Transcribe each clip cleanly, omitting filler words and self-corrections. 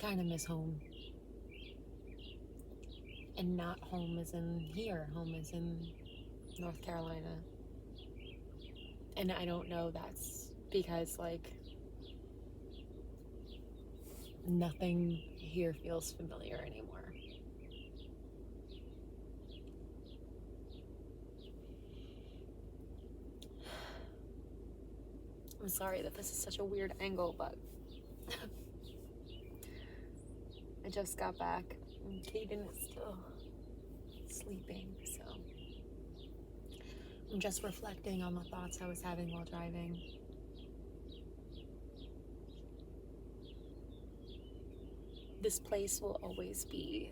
kind of miss home. And not home is in here. Home is in North Carolina. And I don't know, that's because, like, nothing here feels familiar anymore. I'm sorry that this is such a weird angle, but I just got back and Kaden is still sleeping, so I'm just reflecting on the thoughts I was having while driving. This place will always be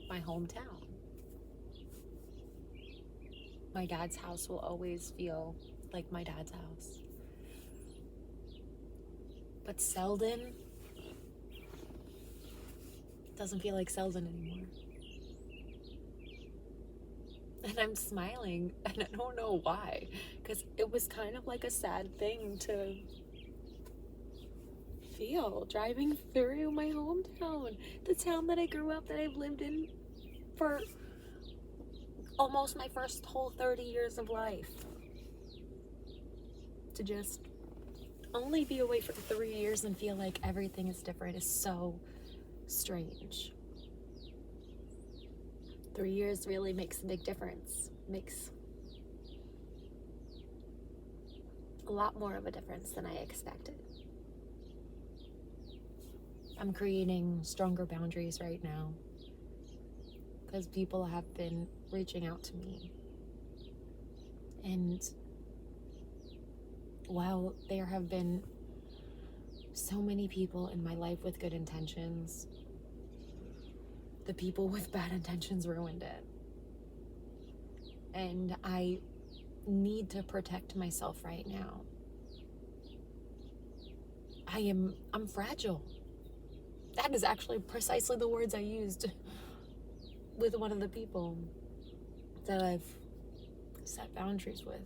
my hometown. My dad's house will always feel like my dad's house. But Selden doesn't feel like Selden anymore. And I'm smiling, and I don't know why, because it was kind of like a sad thing to feel driving through my hometown, the town that I grew up, that I've lived in for almost my first whole 30 years of life. To just only be away for 3 years and feel like everything is different is so strange. 3 years really makes a big difference. Makes a lot more of a difference than I expected. I'm creating stronger boundaries right now because people have been reaching out to me. And while there have been so many people in my life with good intentions, the people with bad intentions ruined it. And I need to protect myself right now. I'm fragile. That is actually precisely the words I used with one of the people that I've set boundaries with.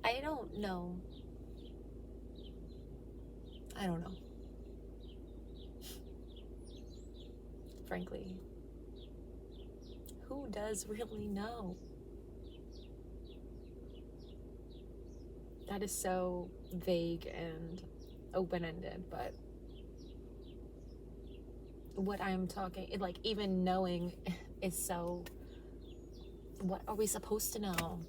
I don't know. Frankly, who does really know? That is so vague and open-ended, but what I'm talking, like, even knowing is so, what are we supposed to know?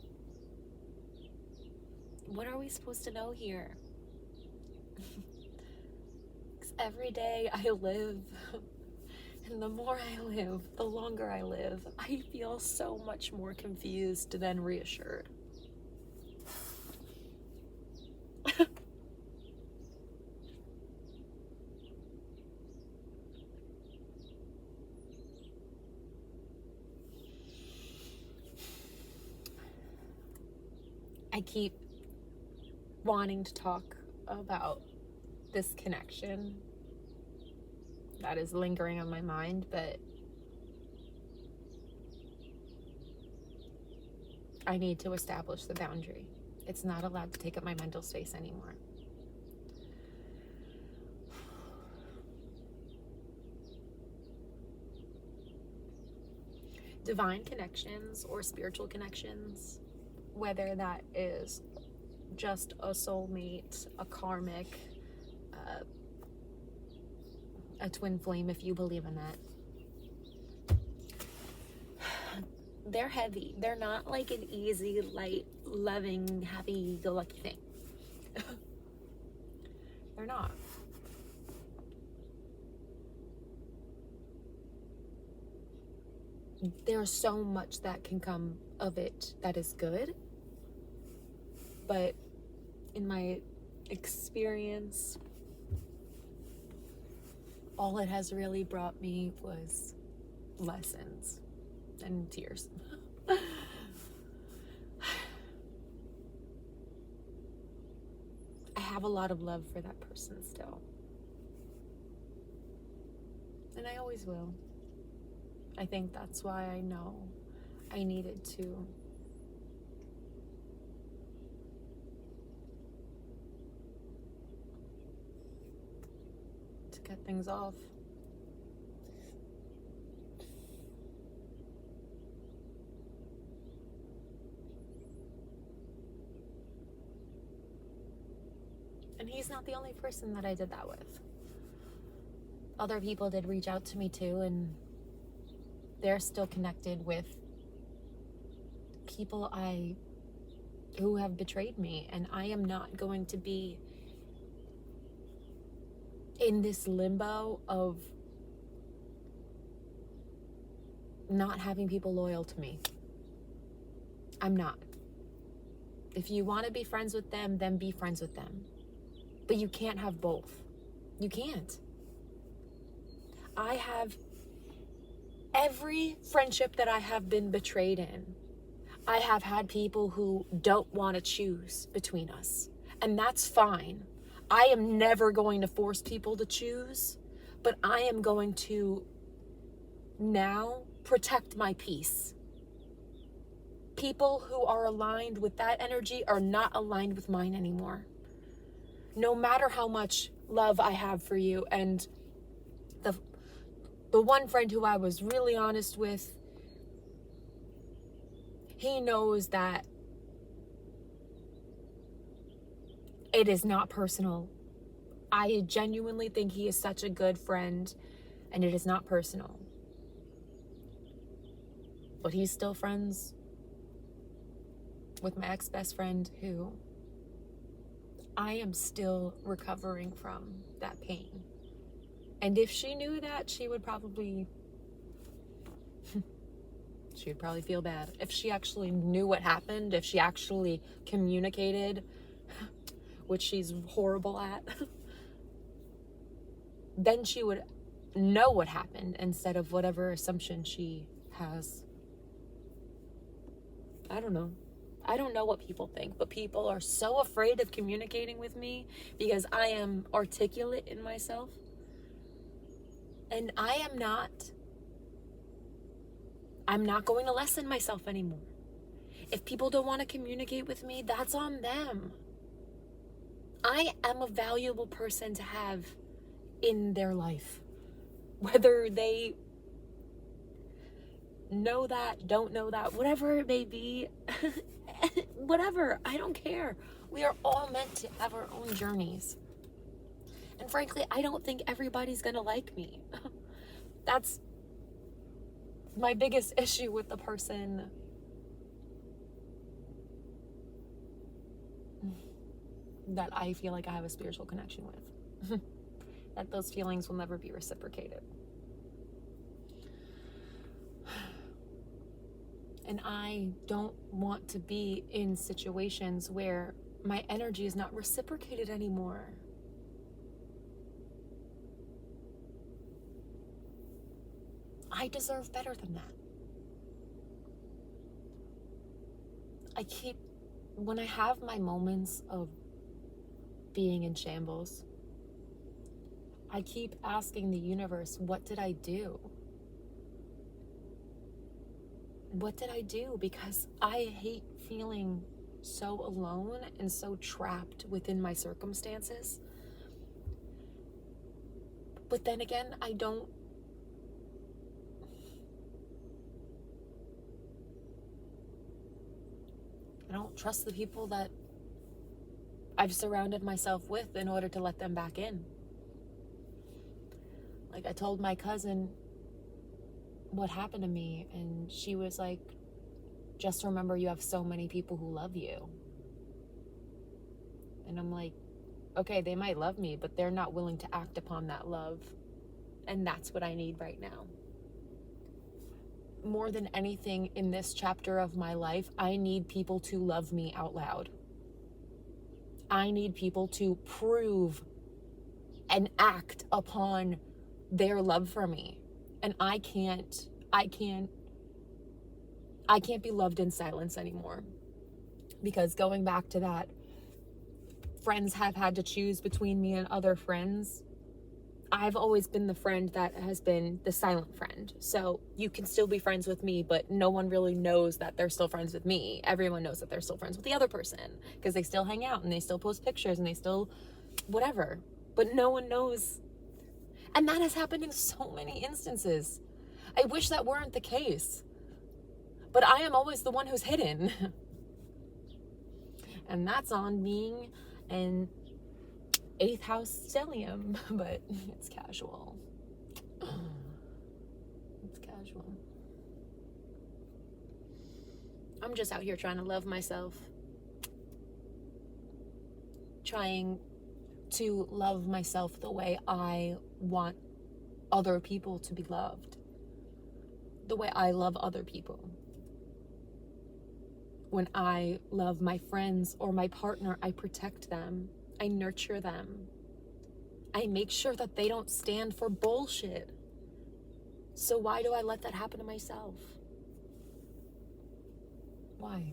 What are we supposed to know here? Because every day I live, and the more I live, the longer I live, I feel so much more confused than reassured. I keep wanting to talk about this connection that is lingering on my mind, but I need to establish the boundary. It's not allowed to take up my mental space anymore. Divine connections or spiritual connections, whether that is just a soulmate, a karmic, a twin flame, if you believe in that, they're heavy. They're not like an easy, light, loving, happy-go-lucky thing. They're not. There's so much that can come of it that is good, but in my experience, all it has really brought me was lessons and tears. I have a lot of love for that person still, and I always will. I think that's why I know I needed to cut things off. And he's not the only person that I did that with. Other people did reach out to me too, and they're still connected with people who have betrayed me, and I am not going to be in this limbo of not having people loyal to me. I'm not. If you want to be friends with them, then be friends with them. But you can't have both. You can't. I have every friendship that I have been betrayed in. I have had people who don't want to choose between us, and that's fine. I am never going to force people to choose, but I am going to now protect my peace. People who are aligned with that energy are not aligned with mine anymore. No matter how much love I have for you, and the one friend who I was really honest with, he knows that it is not personal. I genuinely think he is such a good friend, and it is not personal. But he's still friends with my ex-best friend, who I am still recovering from that pain. And if she knew that, she would probably feel bad. If she actually knew what happened, if she actually communicated, which she's horrible at, then she would know what happened instead of whatever assumption she has. I don't know. I don't know what people think, but people are so afraid of communicating with me because I am articulate in myself. And I am not. I'm not going to lessen myself anymore. If people don't want to communicate with me, that's on them. I am a valuable person to have in their life. Whether they know that, don't know that, whatever it may be, whatever, I don't care. We are all meant to have our own journeys. And frankly, I don't think everybody's gonna like me. That's my biggest issue with the person that I feel like I have a spiritual connection with. That those feelings will never be reciprocated. And I don't want to be in situations where my energy is not reciprocated anymore. I deserve better than that. When I have my moments of being in shambles, I keep asking the universe, what did I do? What did I do? Because I hate feeling so alone and so trapped within my circumstances. But then again, I don't trust the people that I've surrounded myself with in order to let them back in. Like, I told my cousin what happened to me, and she was like, just remember you have so many people who love you. And I'm like, okay, they might love me, but they're not willing to act upon that love. And that's what I need right now. More than anything in this chapter of my life, I need people to love me out loud. I need people to prove and act upon their love for me. And I can't be loved in silence anymore. Because going back to that, friends have had to choose between me and other friends. I've always been the friend that has been the silent friend. So you can still be friends with me, but no one really knows that they're still friends with me. Everyone knows that they're still friends with the other person because they still hang out and they still post pictures and they still whatever. But no one knows. And that has happened in so many instances. I wish that weren't the case. But I am always the one who's hidden. And that's on being an 8th house stellium. But it's casual. It's casual. I'm just out here trying to love myself. Trying to love myself the way I want other people to be loved. The way I love other people. When I love my friends or my partner, I protect them. I nurture them. I make sure that they don't stand for bullshit. So why do I let that happen to myself? Why?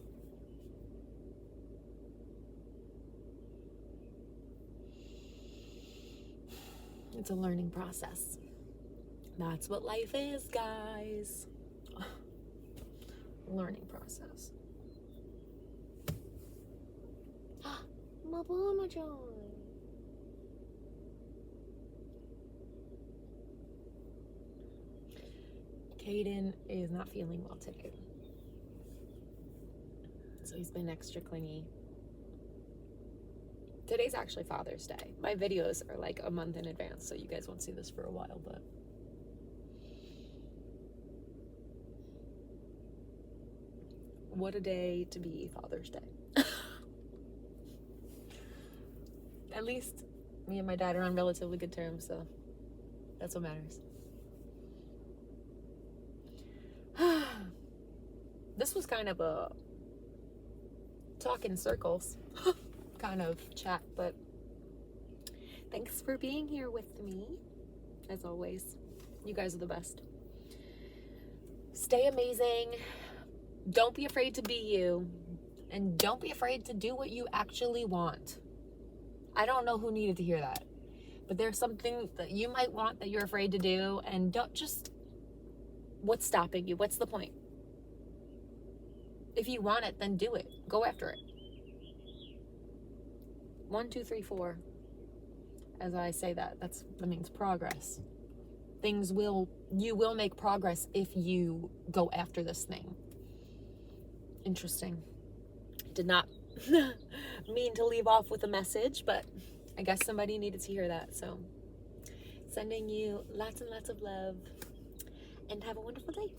It's a learning process. That's what life is, guys. Learning process. Mama John. Caden is not feeling well today. So he's been extra clingy. Today's actually Father's Day. My videos are like a month in advance, so you guys won't see this for a while, but what a day to be Father's Day. At least me and my dad are on relatively good terms, so that's what matters. This was kind of a talk in circles kind of chat, but thanks for being here with me, as always. You guys are the best. Stay amazing. Don't be afraid to be you, and don't be afraid to do what you actually want. I don't know who needed to hear that, but there's something that you might want that you're afraid to do, and don't just, what's stopping you? What's the point? If you want it, then do it. Go after it. 1, 2, 3, 4. As I say that means progress. You will make progress if you go after this thing. Interesting. Did not mean to leave off with a message, but I guess somebody needed to hear that. So sending you lots and lots of love, and have a wonderful day.